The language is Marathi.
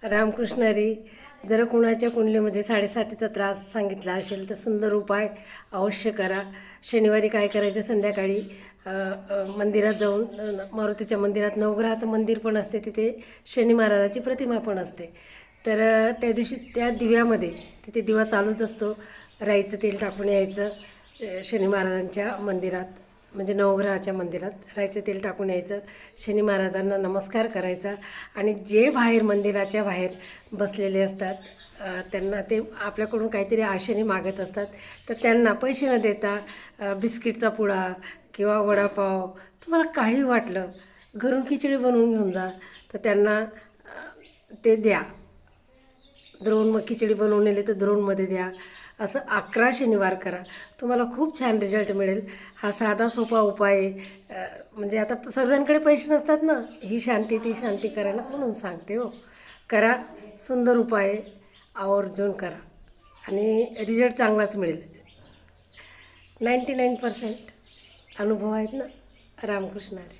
रामकृष्ण हरी. जर कुणाच्या कुंडलीमध्ये 7.5चा त्रास सांगितला असेल तर सुंदर उपाय अवश्य करा. शनिवारी काय करायचं, संध्याकाळी मंदिरात जाऊन, मारुतीच्या मंदिरात नवग्रहाचं मंदिर पण असते, तिथे शनी महाराजाची प्रतिमा पण असते. तर त्या दिवशी त्या दिव्यामध्ये, तिथे दिवा चालूच असतो, राईचं तेल टाकून यायचं शनी महाराजांच्या मंदिरात, म्हणजे नवग्रहाच्या मंदिरात राईचं तेल टाकून यायचं, शनी महाराजांना नमस्कार करायचा. आणि जे बाहेर मंदिराच्या बाहेर बसलेले असतात त्यांना ते आपल्याकडून काहीतरी आशेने मागत असतात, तर त्यांना पैसे न देता बिस्किटचा पुडा किंवा वडापाव, तुम्हाला काही वाटलं, घरून खिचडी बनवून घेऊन जा, तर त्यांना ते द्या. द्रोण, मग खिचडी बनवून नेली तर द्रोणमध्ये द्या. असं 11 शनिवार करा, तुम्हाला खूप छान रिझल्ट मिळेल. हा साधा सोपा उपाय आहे. म्हणजे आता सर्वांकडे पैसे नसतात ना ही शांती ती शांती करायला, म्हणून सांगते हो. करा, सुंदर उपाय, आवर्जून करा आणि रिझल्ट चांगलाच मिळेल. 99% अनुभव आहेत ना. रामकृष्ण हरी.